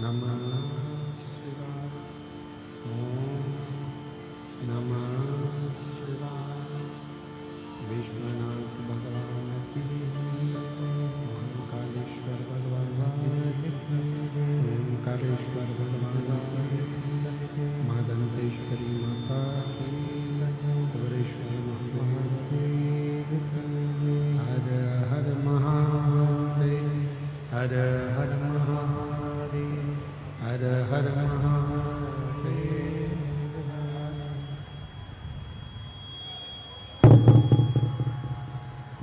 नमः शिवाय। ओम नमः शिवाय। विश्वनाथ भगवान की जय। ओंकारेश्वर भगवान की जय। ओंकारेश्वर भगवान की जय। माँ दंतेश्वरी माता की जय। कुबेरेश्वर महादेव की जय। हर हर महादेव। हर हर महादेव। हर हर महादेव।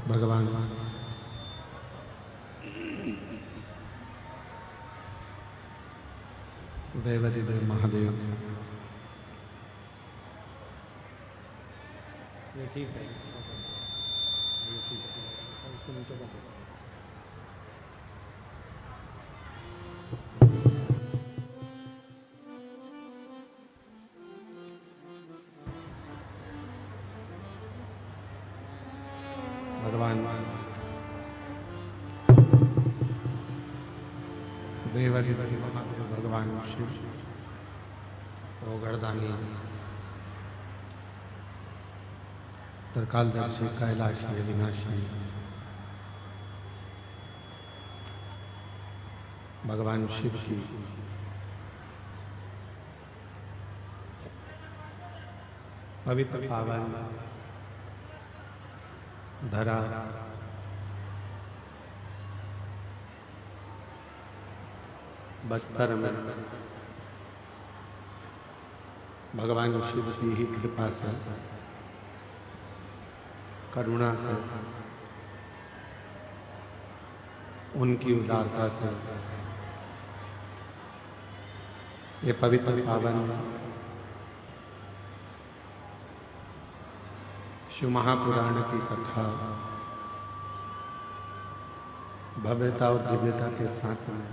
भगवान देवाधिदेव महादेव ठीक है, ठीक है, उसको नीचे कर दो। भगवान देवाधिदेव महादेव भगवान शिव ओगरदानी त्रिकालदर्शी कैलाशी अविनाशी भगवान शिव की पवित्र पावन धरा बस्तर में भगवान शिव की ही कृपा से करुणा से उनकी उदारता से ये पवित्र पावन शिव महापुराण की कथा भव्यता और दिव्यता के साथ में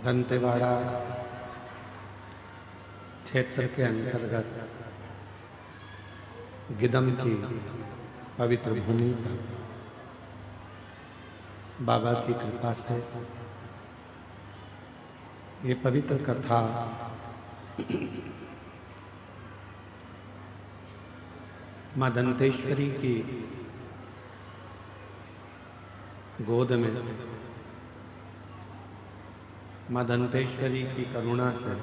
दंतेवाड़ा क्षेत्र के अंतर्गत गिदम की पवित्र भूमि पर बाबा की कृपा से ये पवित्र कथा माँ दंतेश्वरी की गोद में माँ दंतेश्वरी की करुणा से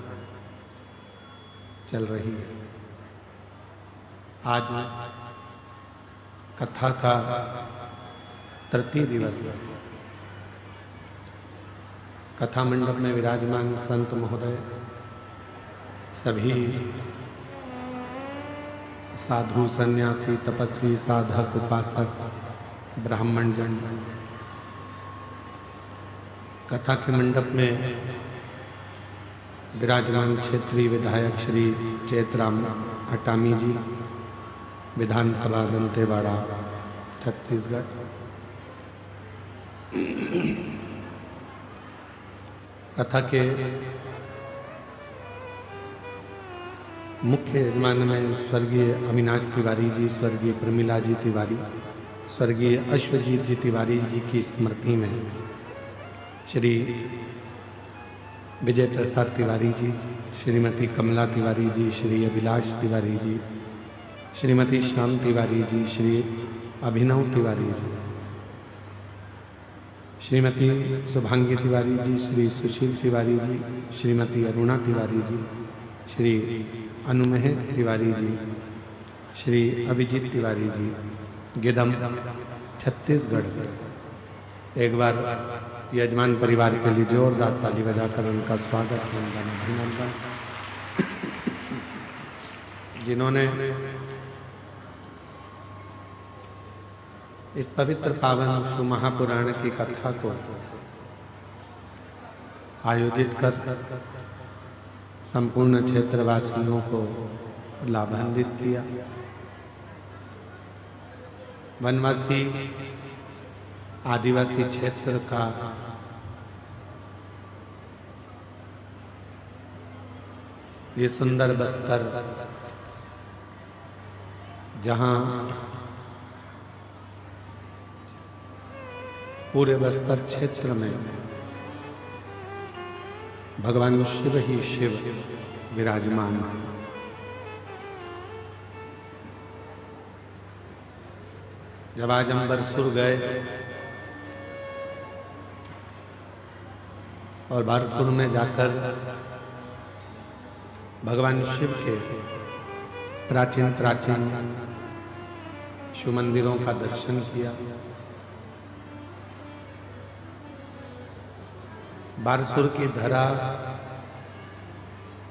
चल रही है। आज कथा का तृतीय दिवस है। कथा मंडप में विराजमान संत महोदय, सभी साधु सन्यासी तपस्वी साधक उपासक ब्राह्मण जन कथा के मंडप में विराजमान क्षेत्रीय विधायक श्री चेतराम अटामी जी, विधानसभा दंतेवाड़ा छत्तीसगढ़। कथा के मुख्य यजमान में स्वर्गीय अविनाश तिवारी जी, स्वर्गीय प्रमिला जी तिवारी, स्वर्गीय अश्वजीत जी तिवारी जी की स्मृति में श्री विजय प्रसाद तिवारी जी, श्रीमती कमला तिवारी जी, श्री अभिलाष तिवारी जी, श्रीमती श्याम तिवारी जी, श्री अभिनव तिवारी जी, श्रीमती शुभांगी तिवारी जी, श्री सुशील तिवारी जी, श्रीमती अरुणा तिवारी जी, श्री अनुमेह तिवारी जी, श्री अभिजीत तिवारी जी, गिदम छत्तीसगढ़ से। एक बार यजमान परिवार के लिए जोरदार ताली बजाकर उनका स्वागत अभिनंदन, जिन्होंने इस पवित्र पावन शिव महापुराण की कथा को आयोजित कर संपूर्ण क्षेत्रवासियों को लाभान्वित किया। वनवासी आदिवासी क्षेत्र का ये सुंदर बस्तर, जहाँ पूरे बस्तर क्षेत्र में भगवान शिव ही शिव विराजमान है। जब आज हम बरसुर गए और बरसुर में जाकर भगवान शिव के प्राचीन प्राचीन शिव मंदिरों का दर्शन किया, बारसुर की धरा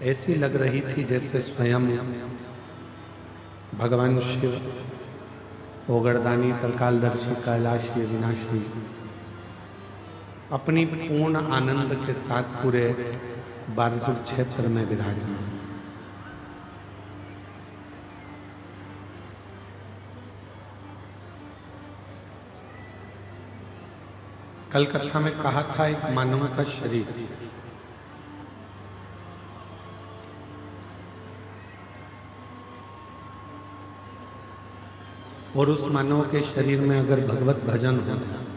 ऐसी लग रही थी जैसे स्वयं भगवान शिव ओगरदानी तलकालदर्शी कैलाशी अविनाशी अपनी पूर्ण आनंद के साथ पूरे बारसुर क्षेत्र में विराजमान। कल कथा में कहा था एक मानव का शरीर, और उस मानव के शरीर में अगर भगवत भजन हो जाए,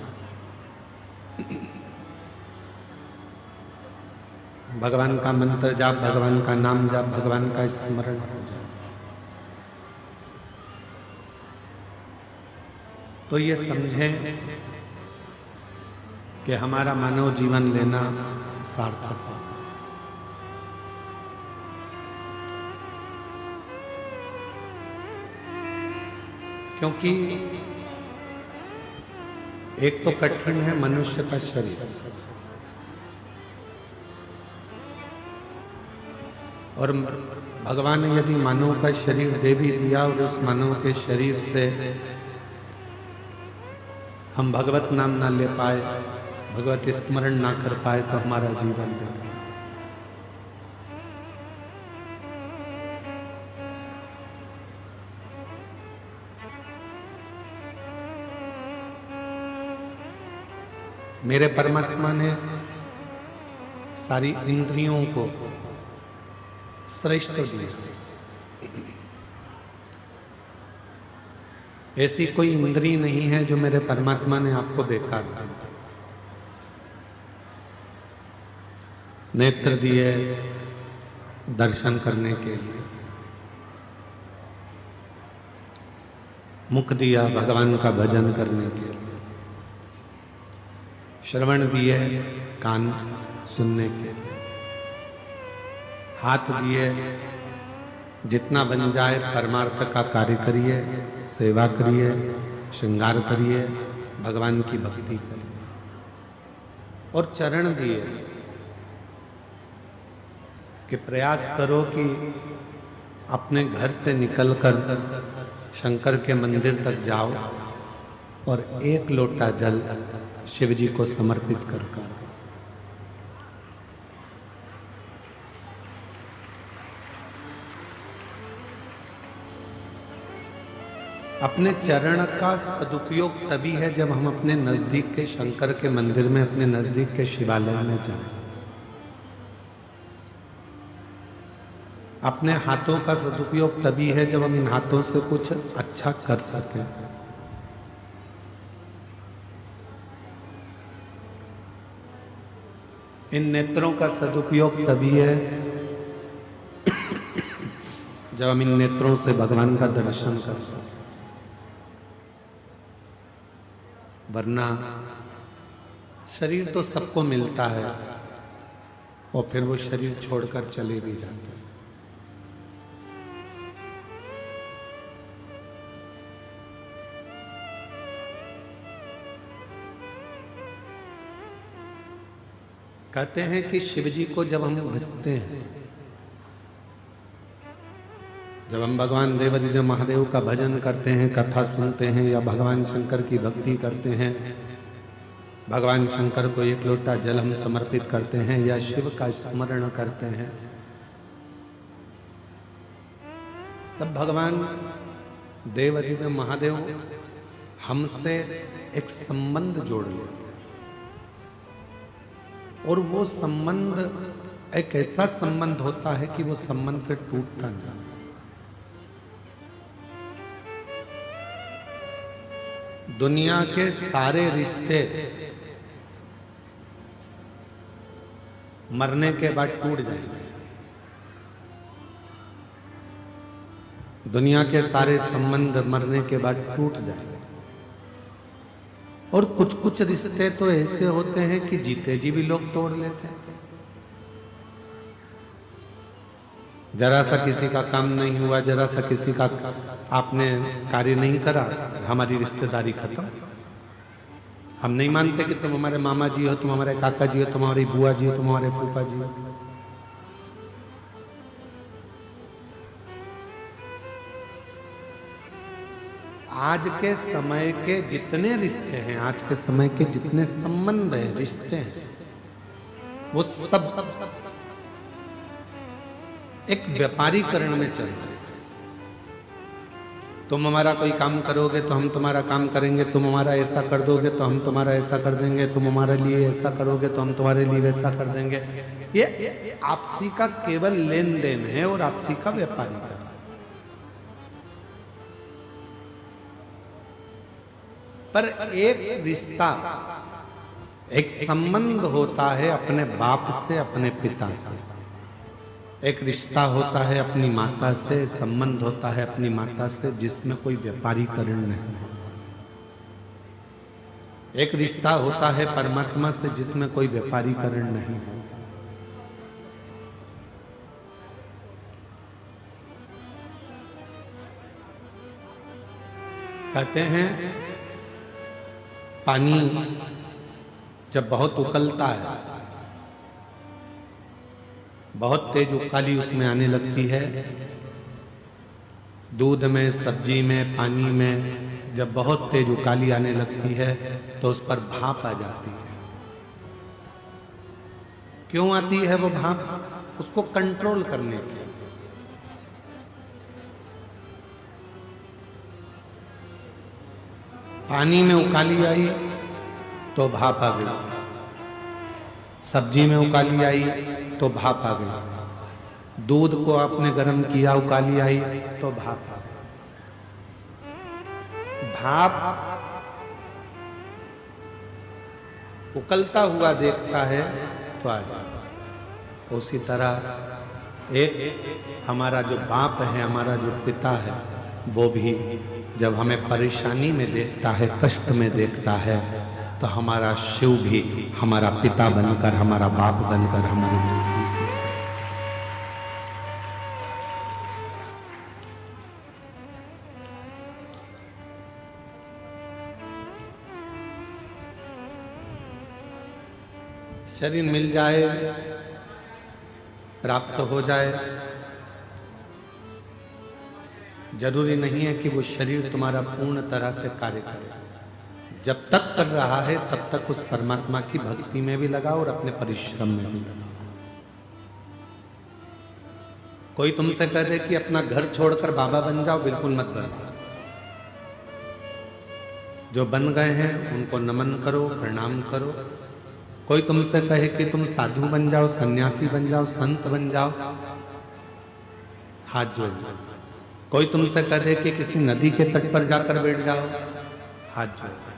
भगवान का मंत्र जाप, भगवान का नाम जाप, भगवान का स्मरण हो जाए, तो ये समझें कि हमारा मानव जीवन लेना सार्थक है। क्योंकि एक तो कठिन है मनुष्य का शरीर, और भगवान ने यदि मानव का शरीर दे भी दिया और उस मानव के शरीर से हम भगवत नाम ना ले पाए, भगवत स्मरण ना कर पाए, तो हमारा जीवन बेकार। मेरे परमात्मा ने सारी इंद्रियों को श्रेष्ठ दिया। ऐसी कोई इंद्री नहीं है जो मेरे परमात्मा ने आपको बेकार दी। नेत्र दिए दर्शन करने के लिए, मुख दिया भगवान का भजन करने के लिए, श्रवण दिए कान सुनने के लिए, हाथ दिए जितना बन जाए परमार्थ का कार्य करिए, सेवा करिए, श्रृंगार करिए, भगवान की भक्ति करिए, और चरण दिए कि प्रयास करो कि अपने घर से निकलकर शंकर के मंदिर तक जाओ और एक लोटा जल शिव जी को समर्पित कर अपने चरण का सदुपयोग तभी है जब हम अपने नजदीक के शंकर के मंदिर में, अपने नजदीक के शिवालय में जाएं। अपने हाथों का सदुपयोग तभी है जब हम इन हाथों से कुछ अच्छा कर सकें। इन नेत्रों का सदुपयोग तभी है जब हम इन नेत्रों से भगवान का दर्शन कर सकें, वरना शरीर तो सबको मिलता है और फिर वो शरीर छोड़कर चले भी जाते हैं। कहते हैं कि शिव जी को जब हम भजते हैं, जब हम भगवान देवादिदेव महादेव का भजन करते हैं, कथा सुनते हैं, या भगवान शंकर की भक्ति करते हैं, भगवान शंकर को एक लोटा जल हम समर्पित करते हैं या शिव का स्मरण करते हैं, तब भगवान देवादिदेव महादेव हमसे एक संबंध जोड़ लेते हैं, और वो संबंध एक ऐसा संबंध होता है कि वो संबंध फिर टूटता नहीं। दुनिया के सारे रिश्ते मरने के बाद टूट जाएंगे। दुनिया के सारे संबंध मरने के बाद टूट जाएंगे। और कुछ कुछ रिश्ते तो ऐसे होते हैं कि जीते जी भी लोग तोड़ लेते हैं। जरा सा किसी का काम नहीं हुआ, जरा सा किसी का आपने कार्य नहीं करा, हमारी रिश्तेदारी खत्म। हम नहीं मानते कि तुम हमारे मामा जी हो, तुम हमारे काका जी हो, तुम हमारी बुआ जी हो, तुम हमारे फूफा जी हो। आज के समय के जितने रिश्ते हैं, आज के समय के जितने संबंध हैं, रिश्ते हैं, वो सब एक व्यापारीकरण में चल रहे। तुम हमारा कोई काम करोगे तो हम तुम्हारा काम करेंगे, तुम हमारा ऐसा कर दोगे तो हम तुम्हारा ऐसा कर देंगे, तुम हमारे लिए ऐसा करोगे तो हम तुम्हारे लिए वैसा कर देंगे। ये आपसी का केवल लेन देन है और आपसी का व्यापारीकरण। पर एक रिश्ता, एक संबंध होता है अपने बाप से, अपने पिता से। एक रिश्ता होता है अपनी माता से, संबंध होता है अपनी माता से, जिसमें कोई व्यापारीकरण नहीं। एक रिश्ता होता है परमात्मा से, जिसमें कोई व्यापारीकरण नहीं। कहते हैं पानी जब बहुत उकलता है, बहुत तेज उकाली उसमें आने लगती है, दूध में, सब्जी में, पानी में जब बहुत तेज उकाली आने लगती है तो उस पर भाप आ जाती है। क्यों आती है वो भाप? उसको कंट्रोल करने के लिए। पानी में उकाली आई तो भाप आ गई, सब्जी में उकाली आई तो भाप आ गई, दूध को आपने गर्म किया, उकाली आई तो भाप आ गई। भाप उकलता हुआ देखता है तो आ जाता है। उसी तरह एक हमारा जो बाप है, हमारा जो पिता है, वो भी जब हमें परेशानी में देखता है, कष्ट में देखता है, तो हमारा शिव भी हमारा पिता बनकर, हमारा बाप बनकर हमारे नजदीक है। शरीर मिल जाए, प्राप्त हो जाए, जरूरी नहीं है कि वो शरीर तुम्हारा पूर्ण तरह से कार्य करे। जब तक कर रहा है तब तक उस परमात्मा की भक्ति में भी लगाओ और अपने परिश्रम में भी लगाओ। कोई तुमसे कह दे कि अपना घर छोड़कर बाबा बन जाओ, बिल्कुल मत बनो। जो बन गए हैं उनको नमन करो, प्रणाम करो। कोई तुमसे कहे कि तुम साधु बन जाओ, सन्यासी बन जाओ, संत बन जाओ, हाथ जोड़ जाओ। कोई तुमसे कह दे कि किसी नदी के तट पर जाकर बैठ जाओ, हाथ जोड़ जाओ।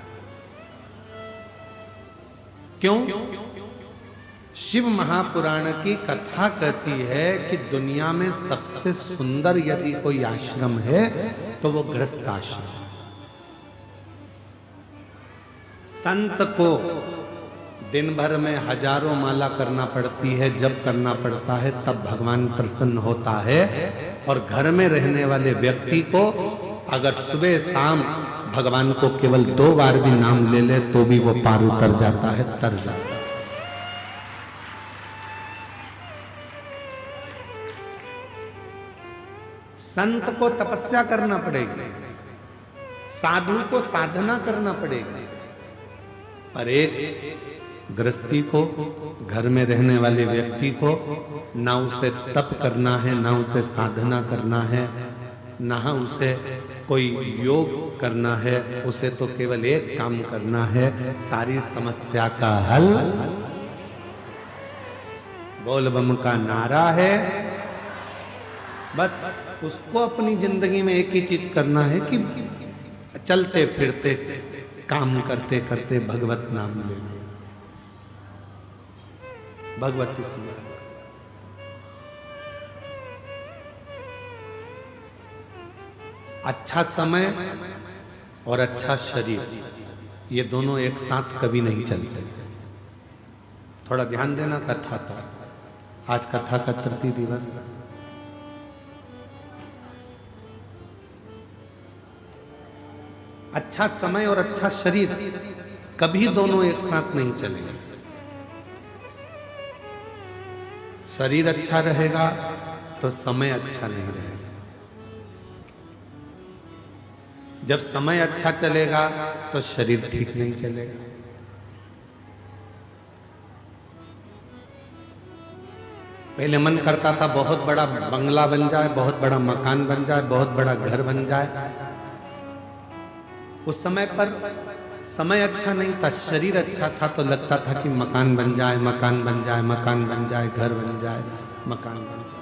क्यों? शिव महापुराण की कथा कहती है कि दुनिया में सबसे सुंदर यदि कोई आश्रम है तो वो गृहस्थ आश्रम। संत को दिन भर में हजारों माला करना पड़ती है, जब करना पड़ता है तब भगवान प्रसन्न होता है। और घर में रहने वाले व्यक्ति को अगर सुबह शाम भगवान को केवल 2 बार भी नाम ले ले तो भी वो पार उतर जाता है, तर जाता है। संत को तपस्या करना पड़ेगी, साधु को साधना करना पड़ेगी, पर एक गृहस्थी को, घर में रहने वाले व्यक्ति को ना उसे तप करना है, ना उसे साधना करना है, ना उसे कोई योग करना है। उसे तो केवल एक काम करना है, सारी समस्या का हल बोल बम का नारा है। बस उसको अपनी जिंदगी में एक ही चीज करना है कि चलते फिरते काम करते करते भगवत नाम ले। भगवती स्मरण। अच्छा समय और अच्छा शरीर, ये दोनों एक साथ कभी नहीं चलते। थोड़ा ध्यान देना कथा पर। आज कथा का तृतीय दिवस। अच्छा समय और अच्छा शरीर कभी दोनों एक साथ नहीं चलेंगे। शरीर अच्छा रहेगा तो समय अच्छा नहीं रहेगा। जब समय अच्छा चलेगा तो शरीर ठीक नहीं चलेगा। पहले मन करता था बहुत बड़ा बंगला बन जाए, बहुत बड़ा मकान बन जाए, बहुत बड़ा घर बन जाए। उस समय पर समय अच्छा नहीं था, शरीर अच्छा था तो लगता था कि मकान बन जाए, मकान बन जाए, मकान बन जाए, घर बन जाए, मकान बन जाए।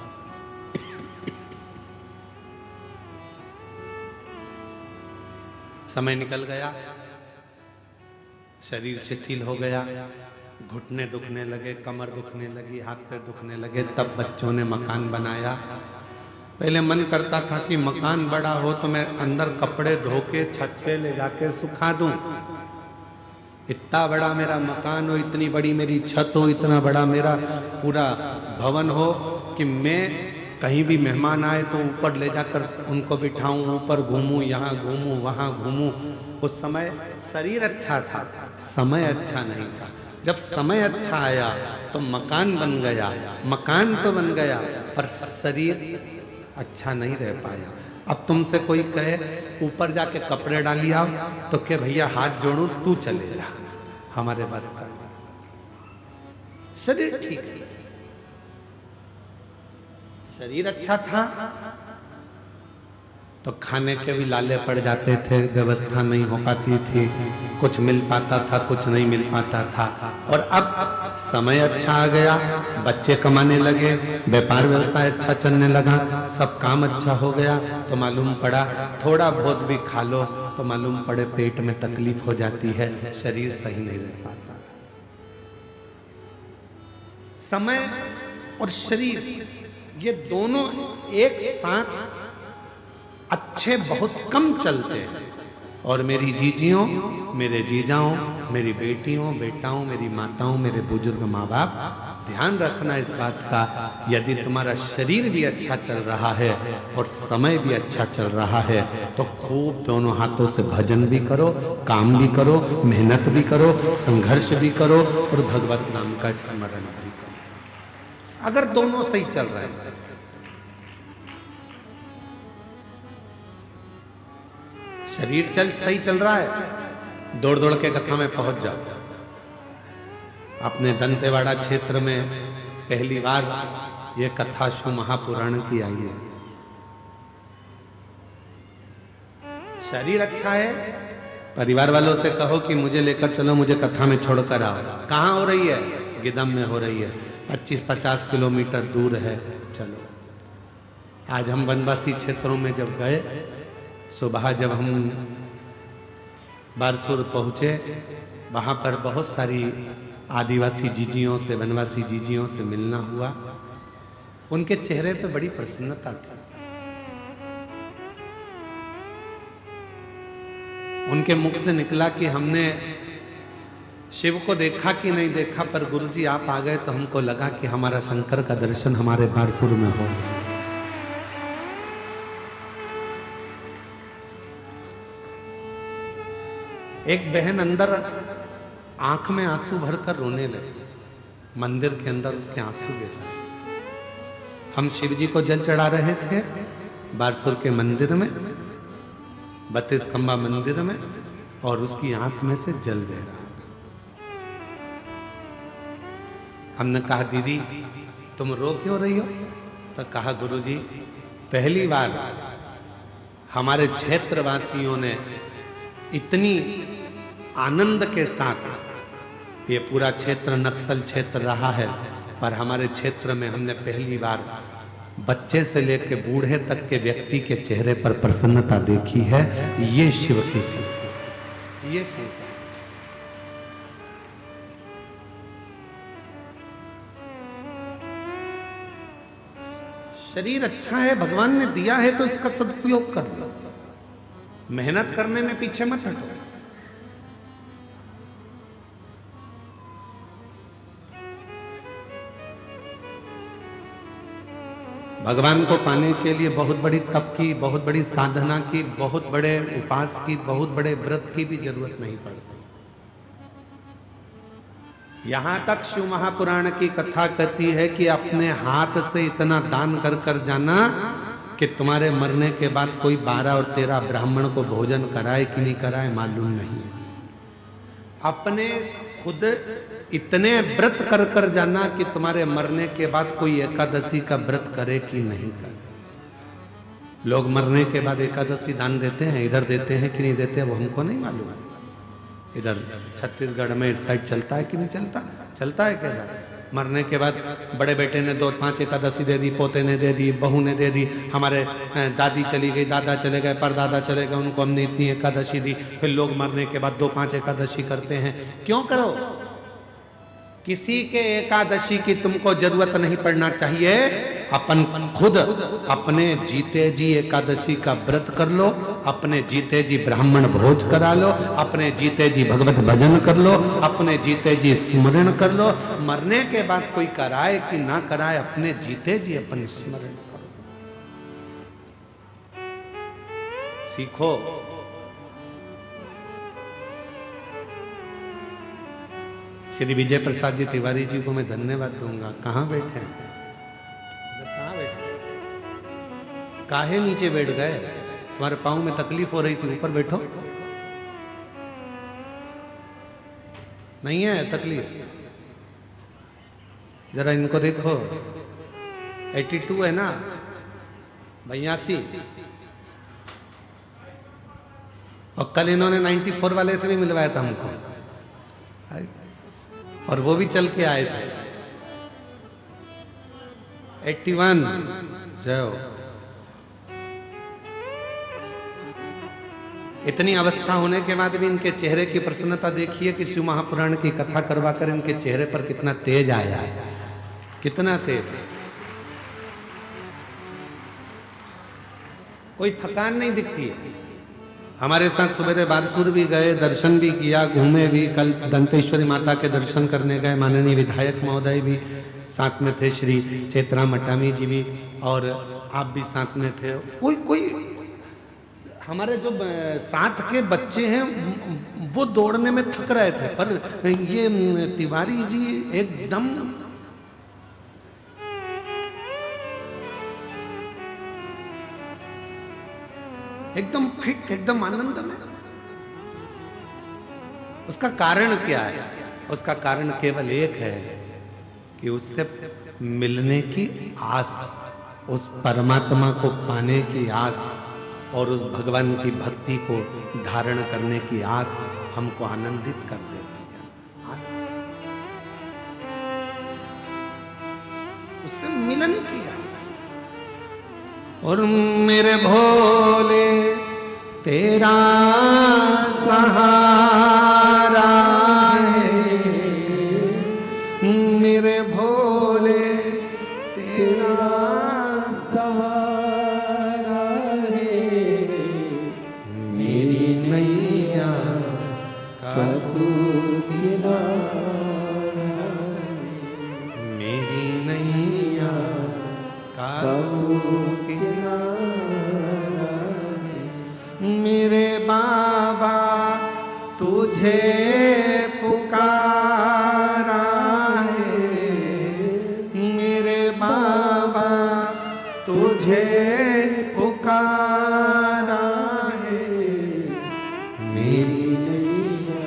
समय निकल गया, शरीर शिथिल हो गया, घुटने दुखने लगे, कमर दुखने लगी, हाथ पैर दुखने लगे। तब बच्चों ने मकान बनाया। पहले मन करता था कि मकान बड़ा हो तो मैं अंदर कपड़े धो के छत पे ले जाके सुखा दूं। इतना बड़ा मेरा मकान हो, इतनी बड़ी मेरी छत हो, इतना बड़ा मेरा पूरा भवन हो कि मैं कहीं भी मेहमान आए तो ऊपर ले जाकर उनको बिठाऊं, ऊपर घूमूं, यहाँ घूमूं, वहां घूमूं। उस समय शरीर अच्छा था, समय अच्छा नहीं था। जब समय अच्छा आया तो मकान बन गया। मकान तो बन गया पर शरीर अच्छा नहीं रह पाया। अब तुमसे कोई कहे ऊपर जाके कपड़े डाली आओ तो क्या भैया हाथ जोड़ूं, तू चले जा, हमारे बस का। शरीर ठीक है, शरीर अच्छा था तो खाने के भी लाले पड़ जाते थे, व्यवस्था नहीं हो पाती थी, कुछ मिल पाता था, कुछ नहीं मिल पाता था। और अब समय अच्छा आ गया, बच्चे कमाने लगे, व्यापार व्यवसाय अच्छा चलने लगा, सब काम अच्छा हो गया तो मालूम पड़ा थोड़ा बहुत भी खा लो तो मालूम पड़े पेट में तकलीफ हो जाती है, शरीर सही नहीं रह पाता। समय और शरीर ये दोनों एक साथ अच्छे बहुत कम चलते हैं। और मेरी जीजियों, मेरे जीजाओं, मेरी बेटियों, बेटाओं, मेरी माताओं, मेरे बुजुर्ग माँ बाप, ध्यान रखना इस बात का, यदि तुम्हारा शरीर भी अच्छा चल रहा है और समय भी अच्छा चल रहा है तो खूब दोनों हाथों से भजन भी करो, काम भी करो, मेहनत भी करो, संघर्ष भी करो और भगवत नाम का स्मरण भी करो। अगर दोनों सही चल रहे हैं, शरीर सही चल रहा है, दौड़ दौड़ के कथा में पहुंच जाओ। अपने दंतेवाड़ा क्षेत्र में पहली बार यह कथा शिव महापुराण की आई है। शरीर अच्छा है, परिवार वालों से कहो कि मुझे लेकर चलो, मुझे कथा में छोड़कर आओ। कहाँ हो रही है? गिदम में हो रही है, 25-50 किलोमीटर दूर है, चलो। आज हम वनवासी क्षेत्रों में जब गए, सुबह जब हम बारसूर पहुंचे, वहां पर बहुत सारी आदिवासी जीजियों से, वनवासी जीजियों से मिलना हुआ। उनके चेहरे पे बड़ी प्रसन्नता थी। उनके मुख से निकला कि हमने शिव को देखा कि नहीं देखा, पर गुरुजी आप आ गए तो हमको लगा कि हमारा शंकर का दर्शन हमारे बारसूर में हो। एक बहन अंदर आंख में आंसू भरकर रोने लगी, मंदिर के अंदर उसके आंसू गिर रहे। हम शिव जी को जल चढ़ा रहे थे बारसूर के मंदिर में, 32 खंबा मंदिर में, और उसकी आंख में से जल बह रहा था। हमने कहा दीदी तुम रो क्यों रही हो? तो कहा गुरुजी पहली बार हमारे क्षेत्रवासियों ने इतनी आनंद के साथ, ये पूरा क्षेत्र नक्सल क्षेत्र रहा है, पर हमारे क्षेत्र में हमने पहली बार बच्चे से लेकर बूढ़े तक के व्यक्ति के चेहरे पर प्रसन्नता देखी है। ये शिव की थी, ये शिव। शरीर अच्छा है, भगवान ने दिया है तो इसका सदुपयोग कर लो, मेहनत करने में पीछे मत हटो। भगवान को पाने के लिए बहुत बड़ी तप की, बहुत बड़ी साधना की, बहुत बड़े उपास की, बहुत बड़े व्रत की भी जरूरत नहीं पड़ती। यहां तक शिव महापुराण की कथा कहती है कि अपने हाथ से इतना दान कर कर जाना कि तुम्हारे मरने के बाद कोई 12 और 13 ब्राह्मण को भोजन कराए कि नहीं कराए मालूम नहीं है। अपने खुद इतने व्रत कर कर जाना कि तुम्हारे मरने के बाद कोई एकादशी का व्रत करे कि नहीं करे। लोग मरने के बाद एकादशी दान देते हैं, इधर देते हैं कि नहीं देते वो हमको नहीं मालूम है। इधर छत्तीसगढ़ में इस साइड चलता है कि नहीं चलता, चलता है क्या? मरने के बाद बड़े बेटे ने 2-5 एकादशी दे दी, पोते ने दे दी, बहू ने दे दी, हमारे दादी चली गई, दादा चले गए, परदादा चले गए, उनको हमने इतनी एकादशी दी। फिर लोग मरने के बाद 2-5 एकादशी करते हैं। क्यों करो? किसी के एकादशी की तुमको जरूरत नहीं पड़ना चाहिए। अपन खुद अपने जीते जी एकादशी का व्रत कर लो, अपने जीते जी ब्राह्मण भोज करा लो, अपने जीते जी भगवत भजन कर लो, अपने जीते जी स्मरण कर लो। मरने के बाद कोई कराए कि ना कराए, अपने जीते जी अपन स्मरण करो। सीखो। श्री विजय प्रसाद जी तिवारी जी को मैं धन्यवाद दूंगा। कहाँ बैठे हैं? कहाँ बैठे? काहे नीचे बैठ गए? तुम्हारे पाँव में तकलीफ हो रही थी, ऊपर बैठो। नहीं है तकलीफ? जरा इनको देखो, 82 है ना, 82। और कल इन्होंने 94 वाले से भी मिलवाया था हमको, और वो भी चल के आए थे। 81 जय हो। इतनी अवस्था होने के बाद भी इनके चेहरे की प्रसन्नता देखिए कि शिव महापुराण की कथा करवाकर इनके चेहरे पर कितना तेज आया है, कितना तेज। कोई थकान नहीं दिखती है। हमारे साथ सुबह बारसूर भी गए, दर्शन भी किया, घूमे भी। कल दंतेश्वरी माता के दर्शन करने गए, माननीय विधायक महोदय भी साथ में थे, श्री चेतराम अटामी जी भी, और आप भी साथ में थे। कोई हमारे जो साथ के बच्चे हैं वो दौड़ने में थक रहे थे, पर ये तिवारी जी एकदम फिट, एकदम आनंद में। उसका कारण क्या है? उसका कारण केवल एक है कि उससे मिलने की आस, उस परमात्मा को पाने की आस और उस भगवान की भक्ति को धारण करने की आस हमको आनंदित कर देती है। उससे मिलन की आस। और मेरे भोले तेरा सहारा है, मेरे भोले तेरा सहारा है, मेरी नैया का तू किनारा, मेरी नैया का तू किनारा, मेरे बाबा तुझे पुकारा है, मेरे बाबा तुझे पुकारा है, मेरी नैया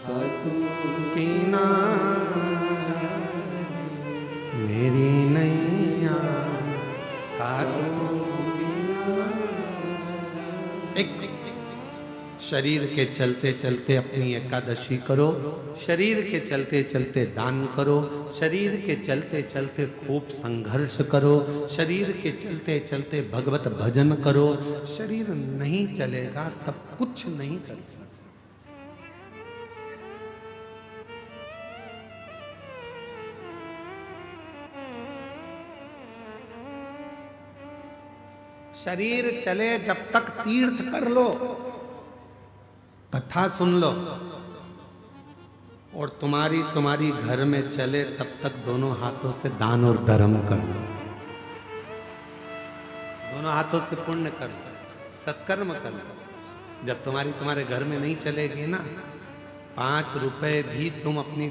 का तू किनारा, मेरी नैया का तू किनारा। एक शरीर के चलते चलते अपनी एकादशी करो, शरीर के चलते चलते दान करो, शरीर के चलते चलते खूब संघर्ष करो, शरीर के चलते चलते भगवत भजन करो। शरीर नहीं चलेगा तब कुछ नहीं कर सकते। शरीर चले जब तक तीर्थ कर लो, कथा सुन लो, और तुम्हारी घर में चले तब तक दोनों हाथों से दान और धर्म कर लो, दोनों हाथों से पुण्य कर लो, सत्कर्म कर लो। जब तुम्हारे घर में नहीं चलेगी ना, 5 रुपए भी तुम अपनी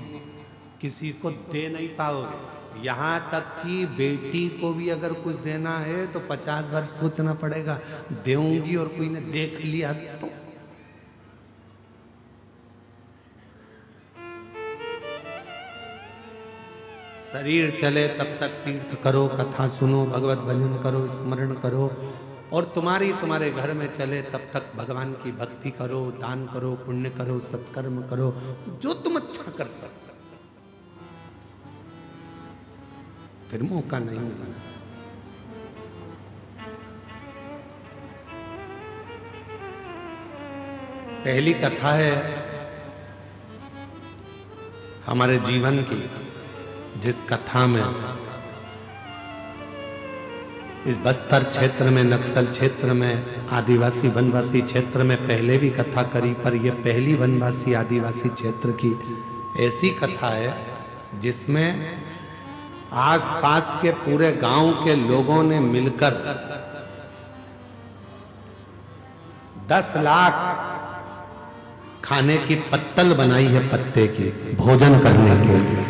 किसी को दे नहीं पाओगे। यहां तक कि बेटी को भी अगर कुछ देना है तो 50 बार सोचना पड़ेगा, देऊंगी और कोई ने देख लिया तो। शरीर चले तब तक तीर्थ करो, कथा सुनो, भगवत भजन करो, स्मरण करो, और तुम्हारे घर में चले तब तक भगवान की भक्ति करो, दान करो, पुण्य करो, सत्कर्म करो, जो तुम अच्छा कर सकते। फिर मौका नहीं मिला। पहली कथा है हमारे जीवन की, जिस कथा में इस बस्तर क्षेत्र में, नक्सल क्षेत्र में, आदिवासी वनवासी क्षेत्र में पहले भी कथा करी, पर यह पहली वनवासी आदिवासी क्षेत्र की ऐसी कथा है जिसमें आसपास के पूरे गांव के लोगों ने मिलकर 10 लाख खाने की पत्तल बनाई है, पत्ते की, भोजन करने के लिए।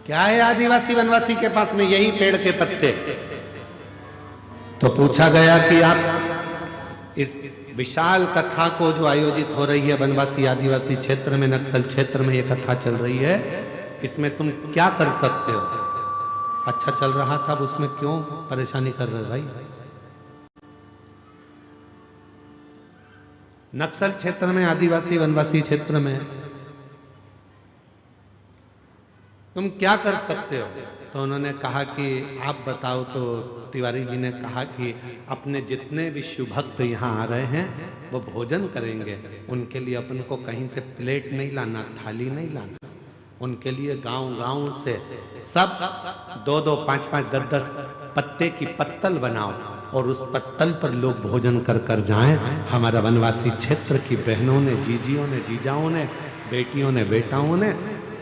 क्या है आदिवासी वनवासी के पास में? यही पेड़ के पत्ते। तो पूछा गया कि आप इस विशाल कथा को जो आयोजित हो रही है वनवासी आदिवासी क्षेत्र में, नक्सल क्षेत्र में ये कथा चल रही है, इसमें तुम क्या कर सकते हो? अच्छा चल रहा था, अब उसमें क्यों परेशानी कर रहे हो भाई? नक्सल क्षेत्र में, आदिवासी वनवासी क्षेत्र में तुम क्या कर सकते हो? तो उन्होंने कहा कि आप बताओ। तो तिवारी जी ने कहा कि अपने जितने भी शिव भक्त यहाँ आ रहे हैं वो भोजन करेंगे, उनके लिए अपन को कहीं से प्लेट नहीं लाना, थाली नहीं लाना, उनके लिए गांव-गांव से सब 2-2, 5-5, 10-10 पत्ते की पत्तल बनाओ और उस पत्तल पर लोग भोजन कर कर जाएं। हमारा वनवासी क्षेत्र की बहनों ने, जीजियों ने, जीजाओं ने, बेटियों ने, बेटाओं ने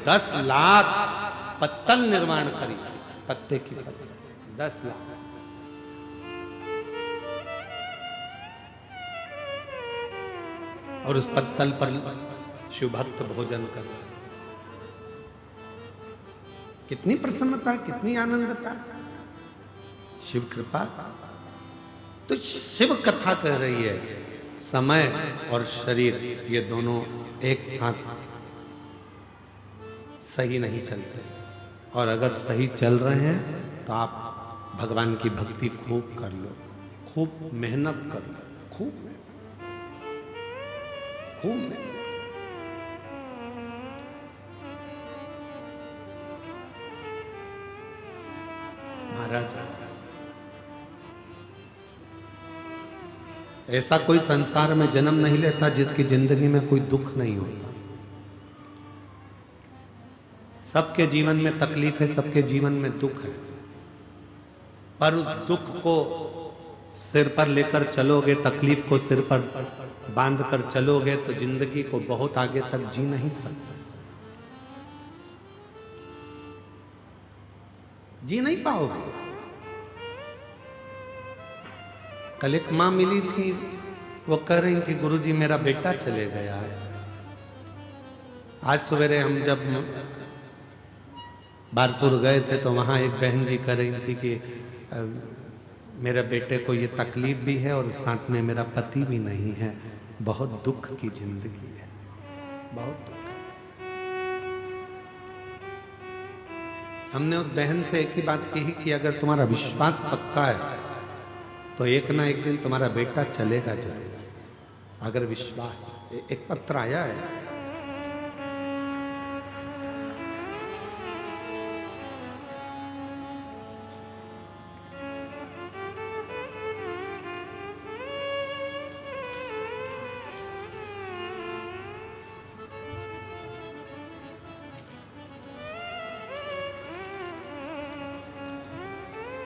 10 लाख पत्तल निर्माण करी, पत्ते की पत्तल 10 लाख। और उस पत्तल पर शिव भक्त भोजन कर रहे। कितनी प्रसन्नता, कितनी आनंदता, शिव कृपा। तो शिव कथा कह रही है, समय और शरीर ये दोनों एक साथ सही नहीं चलते, और अगर सही चल रहे हैं तो आप भगवान की भक्ति खूब कर लो, खूब मेहनत कर लो, खूब मेहनत। महाराज, ऐसा कोई संसार में जन्म नहीं लेता जिसकी जिंदगी में कोई दुख नहीं होता। सबके जीवन में तकलीफ है, सबके जीवन में दुख है, पर उस दुख को सिर पर लेकर चलोगे, तकलीफ को सिर पर बांध कर चलोगे तो जिंदगी को बहुत आगे तक जी नहीं सकते, जी नहीं पाओगे। कल एक मां मिली थी, वो कह रही थी गुरुजी मेरा बेटा चले गया है। आज सवेरे हम जब बारसूर गए थे तो वहाँ एक बहन जी कह रही थी कि मेरे बेटे को ये तकलीफ भी है और साथ में मेरा पति भी नहीं है, बहुत दुख की जिंदगी है, बहुत दुख। हमने उस बहन से एक ही बात कही कि अगर तुम्हारा विश्वास पक्का है तो एक ना एक दिन तुम्हारा बेटा चलेगा जरूर। अगर विश्वास, एक पत्र आया है